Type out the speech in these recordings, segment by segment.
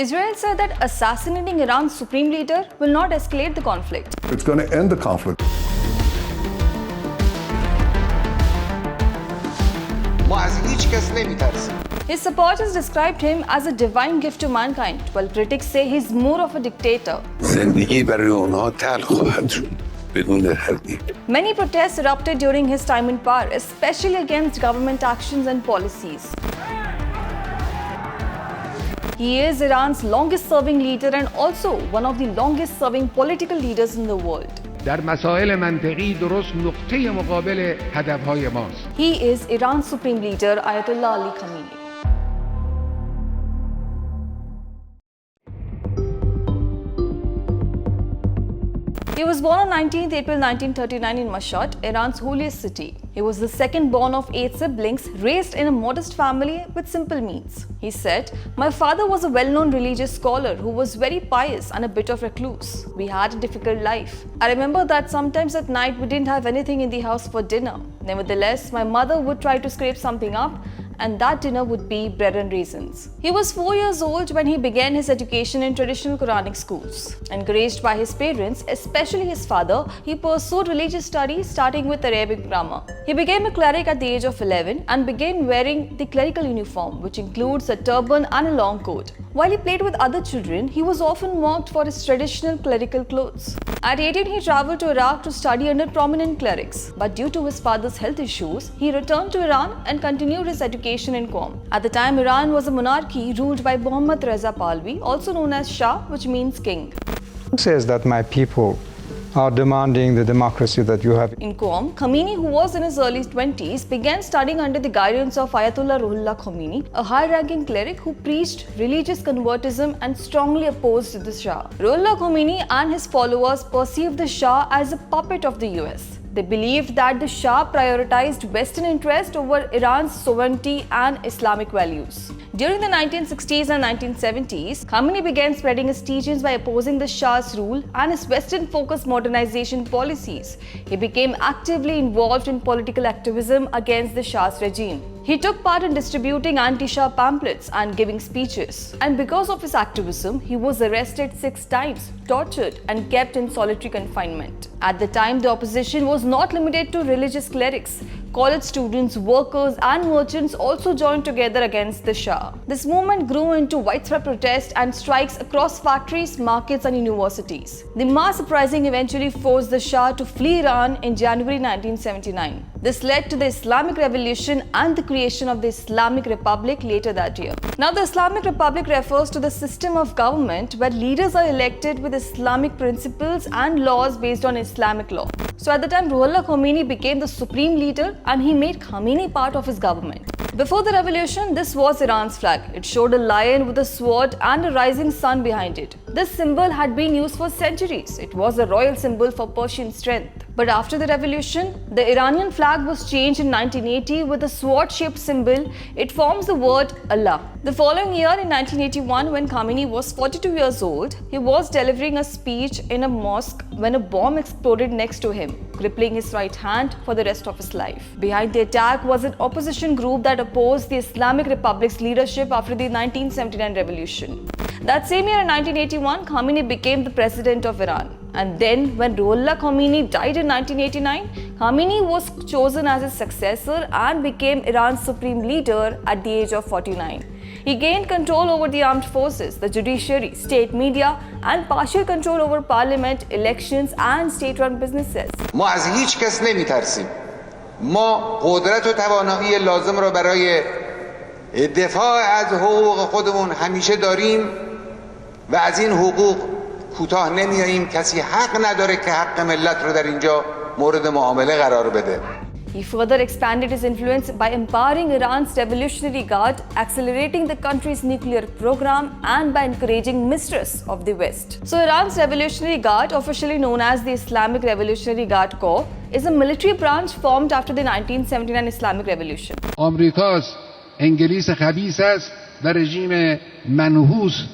Israel said that assassinating Iran's supreme leader will not escalate the conflict. It's going to end the conflict. His supporters described him as a divine gift to mankind, while critics say he's more of a dictator. Many protests erupted during his time in power, especially against government actions and policies. He is Iran's longest-serving leader and also one of the longest-serving political leaders in the world. در مسائل منطقی درست نقطه مقابل هدفهای ماست. He is Iran's supreme leader, Ayatollah Ali Khamenei. He was born on 19th April 1939 in Mashhad, Iran's holiest city. He was the second born of 8 siblings, raised in a modest family with simple means. He said, "My father was a well-known religious scholar who was very pious and a bit of recluse. We had a difficult life. I remember that sometimes at night we didn't have anything in the house for dinner. Nevertheless, my mother would try to scrape something up, and that dinner would be bread and raisins." He was 4 years old when he began his education in traditional Quranic schools. Encouraged by his parents, especially his father, he pursued religious studies starting with Arabic grammar. He became a cleric at the age of 11 and began wearing the clerical uniform, which includes a turban and a long coat. While he played with other children, he was often mocked for his traditional clerical clothes. At 18, he traveled to Iraq to study under prominent clerics, but due to his father's health issues, he returned to Iran and continued his education in Qom. At the time, Iran was a monarchy ruled by Mohammad Reza Pahlavi, also known as Shah, which means king. Who says that my people are demanding the democracy that you have? In Qom, Khamenei, who was in his early 20s, began studying under the guidance of Ayatollah Ali Khamenei, a high-ranking cleric who preached religious convertism and strongly opposed the Shah. Ali Khamenei and his followers perceived the Shah as a puppet of the US. They believed that the Shah prioritized Western interest over Iran's sovereignty and Islamic values. During the 1960s and 1970s, Khamenei began spreading his teachings by opposing the Shah's rule and his Western-focused modernization policies. He became actively involved in political activism against the Shah's regime. He took part in distributing anti-Shah pamphlets and giving speeches. And because of his activism, he was arrested 6 times, tortured, and kept in solitary confinement. At the time, the opposition was not limited to religious clerics. College students, workers, and merchants also joined together against the Shah. This movement grew into widespread protest and strikes across factories, markets, and universities. The mass uprising eventually forced the Shah to flee Iran in January 1979. This led to the Islamic Revolution and the creation of the Islamic Republic later that year. Now, the Islamic Republic refers to the system of government where leaders are elected with Islamic principles and laws based on Islamic law. So at the time, Ruhollah Khomeini became the supreme leader and he made Khamenei part of his government. Before the revolution, this was Iran's flag. It showed a lion with a sword and a rising sun behind it. This symbol had been used for centuries. It was a royal symbol for Persian strength. But after the revolution, the Iranian flag was changed in 1980 with a sword-shaped symbol. It forms the word Allah. The following year, in 1981, when Khamenei was 42 years old, he was delivering a speech in a mosque when a bomb exploded next to him, crippling his right hand for the rest of his life. Behind the attack was an opposition group that opposed the Islamic Republic's leadership after the 1979 revolution. That same year in 1981, Khamenei became the president of Iran. And then, when Ruhollah Khomeini died in 1989, Khamenei was chosen as his successor and became Iran's supreme leader at the age of 49. He gained control over the armed forces, the judiciary, state media, and partial control over parliament, elections, and state-run businesses. ما از هیچ کس نمیترسیم. ما قدرت و توانایی لازم را برای دفاع از حقوق خودمون همیشه داریم و از این حقوق کوتاه نمیاییم. کسی حق نداره که حق ملت رو در اینجا مورد معامله قرار بده. He further expanded his influence by empowering Iran's Revolutionary Guard, accelerating the country's nuclear program, and by encouraging mistrust of the West. So Iran's Revolutionary Guard, officially known as the Islamic Revolutionary Guard Corps, is a military branch formed after the 1979 Islamic Revolution. آمریکاست، انگلیس خبیث است و رژیم منحوس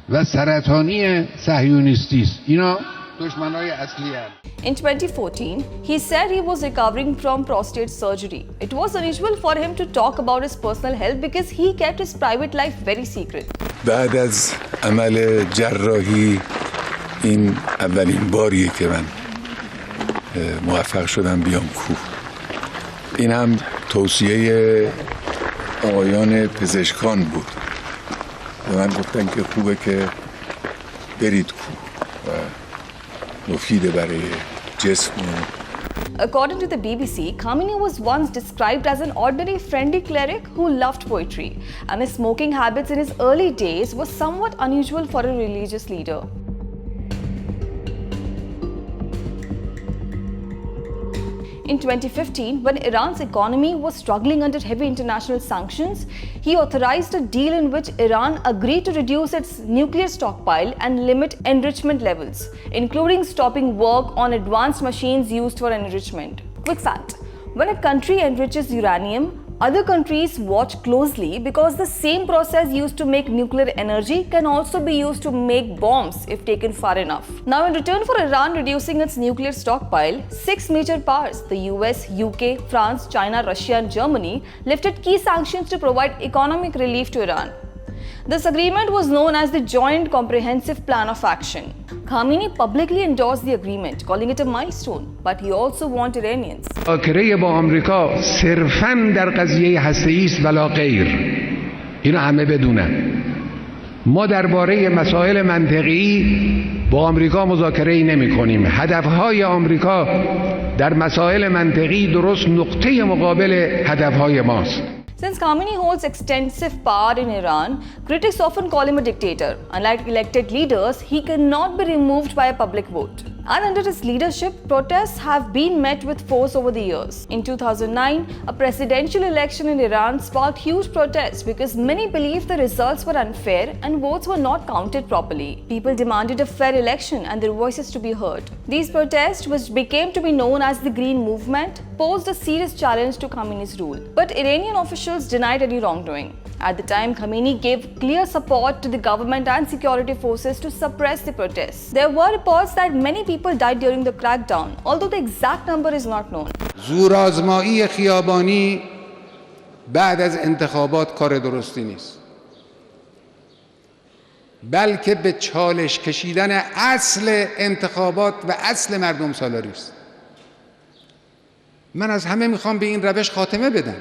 و سرطانی صهیونیستی است. اینا دشمنای اصلی هستند. In 2014, he said he was recovering from prostate surgery. It was unusual for him to talk about his personal health because he kept his private life very secret. بعد از عمل جراحی این اولین باریه که من موفق شدم بیام کوه. این هم توصیه آقایان پزشکان بود. به من گفتن که خوبه که برید کوه و مفیده برای جسم. According to the BBC, Khamenei was once described as an ordinary friendly cleric who loved poetry, and his smoking habits in his early days was somewhat unusual for a religious leader. In 2015, when Iran's economy was struggling under heavy international sanctions, he authorized a deal in which Iran agreed to reduce its nuclear stockpile and limit enrichment levels, including stopping work on advanced machines used for enrichment. Quick fact: when a country enriches uranium, other countries watch closely because the same process used to make nuclear energy can also be used to make bombs if taken far enough. Now, in return for Iran reducing its nuclear stockpile, 6 major powers, the US, UK, France, China, Russia and Germany, lifted key sanctions to provide economic relief to Iran. This agreement was known as the Joint Comprehensive Plan of Action. Khamenei publicly endorsed the agreement, calling it a milestone, but he also warned Iranians. مذاکره با آمریکا صرفاً در قضیه هسته‌ای است ولا غیر. اینو همه بدونن. ما درباره مسائل منطقی با آمریکا مذاکره نمی‌کنیم. هدف‌های آمریکا در مسائل منطقی درست نقطه مقابل هدف‌های ماست. Since Khamenei holds extensive power in Iran, critics often call him a dictator. Unlike elected leaders, he cannot be removed by a public vote. And under his leadership, protests have been met with force over the years. In 2009, a presidential election in Iran sparked huge protests because many believed the results were unfair and votes were not counted properly. People demanded a fair election and their voices to be heard. These protests, which became to be known as the Green Movement, posed a serious challenge to Khamenei's rule. But Iranian officials denied any wrongdoing. At the time, Khamenei gave clear support to the government and security forces to suppress the protests. There were reports that many people died during the crackdown, although the exact number is not known. زورآزمایی خیابانی بعد از انتخابات کار درستی نیست. بلکه به چالش کشیدن اصل انتخابات و اصل مردم سالاری است. من از همه میخوام به این روش خاتمه بدم.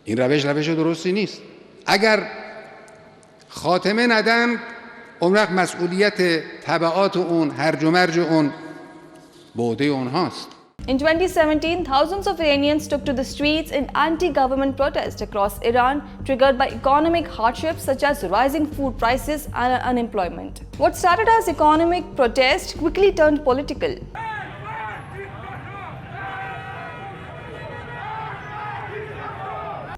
این روش درستی نیست. اگر خاتمه ندن، اون وقت مسئولیت تبعات اون، هرج و مرج اون به عهده اونهاست. In 2017, thousands of Iranians took to the streets in anti-government protests across Iran, triggered by economic hardships such as rising food prices and unemployment. What started as economic protest quickly turned political.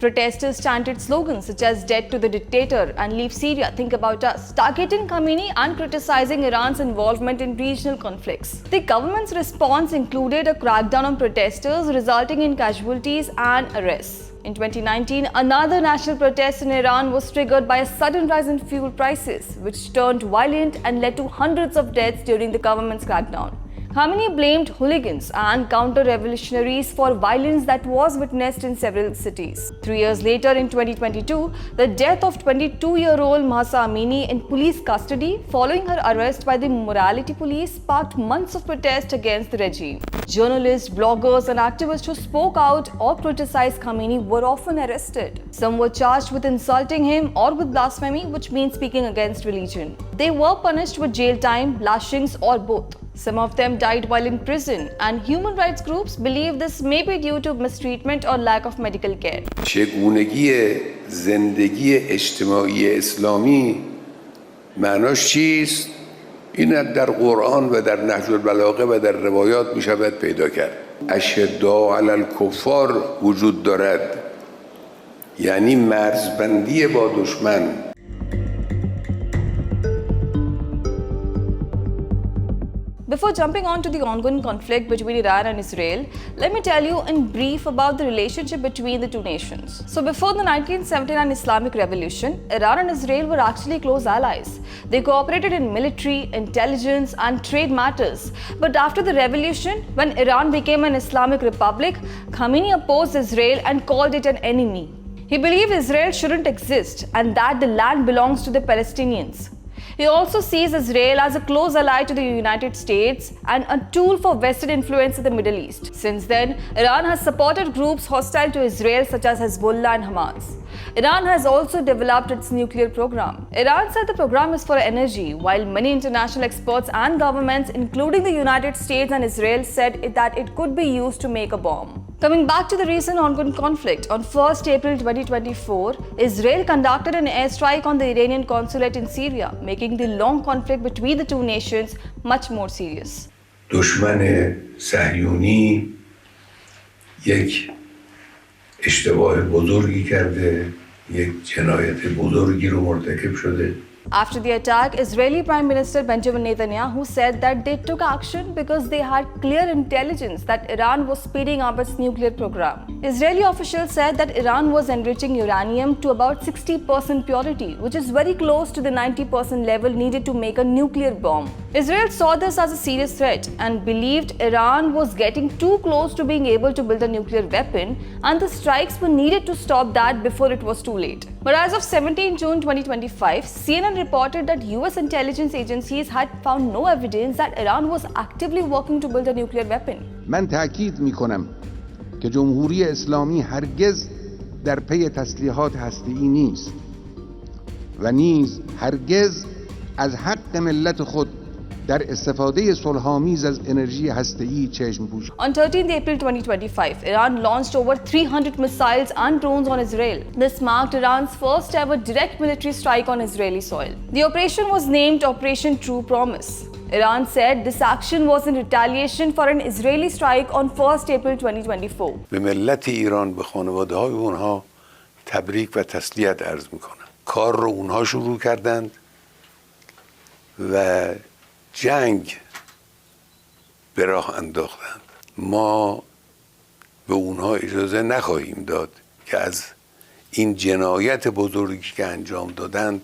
Protesters chanted slogans such as "Death to the dictator" and "Leave Syria, think about us," targeting Khamenei and criticizing Iran's involvement in regional conflicts. The government's response included a crackdown on protesters, resulting in casualties and arrests. In 2019, another national protest in Iran was triggered by a sudden rise in fuel prices, which turned violent and led to hundreds of deaths during the government's crackdown. Khamenei blamed hooligans and counter-revolutionaries for violence that was witnessed in several cities. 3 years later, in 2022, the death of 22-year-old Mahsa Amini in police custody following her arrest by the morality police sparked months of protest against the regime. Journalists, bloggers and activists who spoke out or criticized Khamenei were often arrested. Some were charged with insulting him or with blasphemy, which means speaking against religion. They were punished with jail time, lashings or both. Some of them died while in prison, and human rights groups believe this may be due to mistreatment or lack of medical care. چگونگی زندگی اجتماعی اسلامی معناش چیست؟ این در قرآن و در نهج البلاغه و در روایات می شود پیدا کرد. اشداء علی الکفار وجود دارد، یعنی مرزبندی با دشمن. Before jumping on to the ongoing conflict between Iran and Israel, let me tell you in brief about the relationship between the two nations. So before the 1979 Islamic Revolution, Iran and Israel were actually close allies. They cooperated in military, intelligence and trade matters. But after the revolution, when Iran became an Islamic Republic, Khamenei opposed Israel and called it an enemy. He believed Israel shouldn't exist and that the land belongs to the Palestinians. He also sees Israel as a close ally to the United States and a tool for Western influence in the Middle East. Since then, Iran has supported groups hostile to Israel such as Hezbollah and Hamas. Iran has also developed its nuclear program. Iran said the program is for energy, while many international experts and governments, including the United States and Israel, said that it could be used to make a bomb. Coming back to the recent ongoing conflict, on 1st April 2024, Israel conducted an airstrike on the Iranian consulate in Syria, making the long conflict between the two nations much more serious. دشمن صهیونی یک اشتباه بزرگی کرده، یک جنایت بزرگی رو مرتکب شده. After the attack, Israeli Prime Minister Benjamin Netanyahu said that they took action because they had clear intelligence that Iran was speeding up its nuclear program. Israeli officials said that Iran was enriching uranium to about 60% purity, which is very close to the 90% level needed to make a nuclear bomb. Israel saw this as a serious threat and believed Iran was getting too close to being able to build a nuclear weapon, and the strikes were needed to stop that before it was too late. But as of 17 June 2025, CNN reported that US intelligence agencies had found no evidence that Iran was actively working to build a nuclear weapon. من تأکید می‌کنم که جمهوری اسلامی هرگز در پی تسلیحات هسته‌ای نیست و نیز هرگز از حق ملت خود در استفاده صلح‌آمیز از انرژی هسته‌ای چشم پوشی. On 13 April 2025, Iran launched over 300 missiles and drones on Israel. This marked Iran's first ever direct military strike on Israeli soil. The operation was named Operation True Promise. Iran said this action was in retaliation for an Israeli strike on 1st April 2024. به ملت ایران، به خانواده‌های اونها تبریک و تسلیت عرض می‌کنم. کار رو اونها شروع کردند و جنگ به راه انداختند. ما به اونها اجازه نخواهیم داد که از این جنایت بزرگی که انجام دادند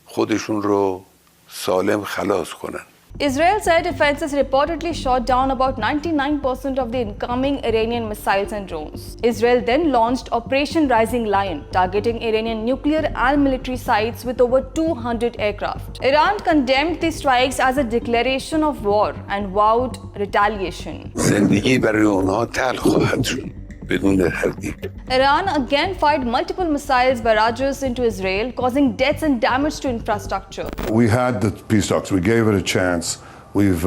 خودشون رو سالم خلاص کنند. Israel said defenses reportedly shot down about 99% of the incoming Iranian missiles and drones. Israel then launched Operation Rising Lion, targeting Iranian nuclear and military sites with over 200 aircraft. Iran condemned the strikes as a declaration of war and vowed retaliation. زندگی برای اونها تلخ خواهد شد. بدون تردید. Iran again fired multiple missiles barrages into Israel, causing deaths and damage to infrastructure. We had the peace talks. We gave it a chance. We've,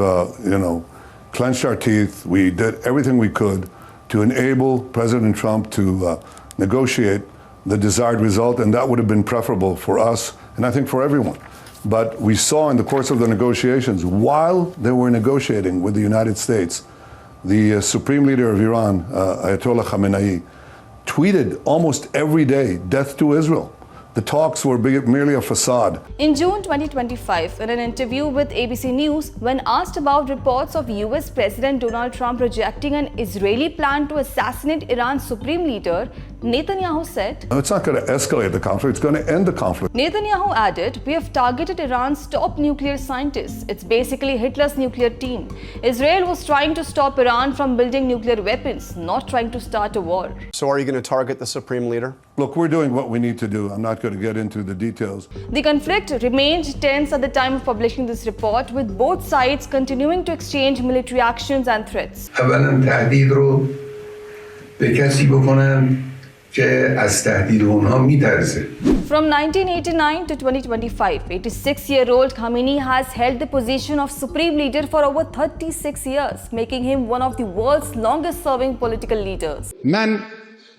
clenched our teeth. We did everything we could to enable President Trump to negotiate the desired result, and that would have been preferable for us, and I think for everyone. But we saw in the course of the negotiations, while they were negotiating with the United States, the Supreme Leader of Iran, Ayatollah Khamenei, tweeted almost every day, "Death to Israel." The talks were merely a facade. In June 2025, in an interview with ABC News, when asked about reports of US President Donald Trump rejecting an Israeli plan to assassinate Iran's supreme leader, Netanyahu said, It's not going to escalate the conflict, it's going to end the conflict. Netanyahu added, "We have targeted Iran's top nuclear scientists. It's basically Hitler's nuclear team. Israel was trying to stop Iran from building nuclear weapons, not trying to start a war." So are you going to target the supreme leader? Look, we're doing what we need to do. I'm not going to get into the details. The conflict remained tense at the time of publishing this report, with both sides continuing to exchange military actions and threats. اولا تهدید رو به کسی بکنن که از تهدید اونها میترسه. From 1989 to 2025, 86-year-old Khamenei has held the position of supreme leader for over 36 years, making him one of the world's longest-serving political leaders. من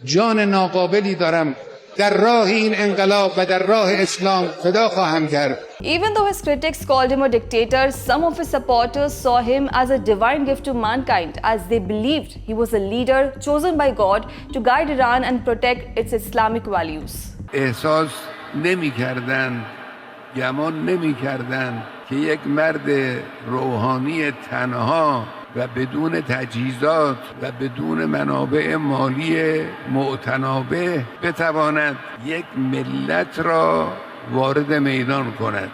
جان ناقابلی دارم در راه این انقلاب و در راه اسلام فدا خواهم کرد. Even though his critics called him a dictator, some of his supporters saw him as a divine gift to mankind, as they believed he was a leader chosen by God to guide Iran and protect its Islamic values. احساس نمی‌کردند، گمان نمی‌کردند که یک مرد روحانی تنها و بدون تجهیزات و بدون منابع مالی معتنابه بتواند یک ملت را وارد میدان کند.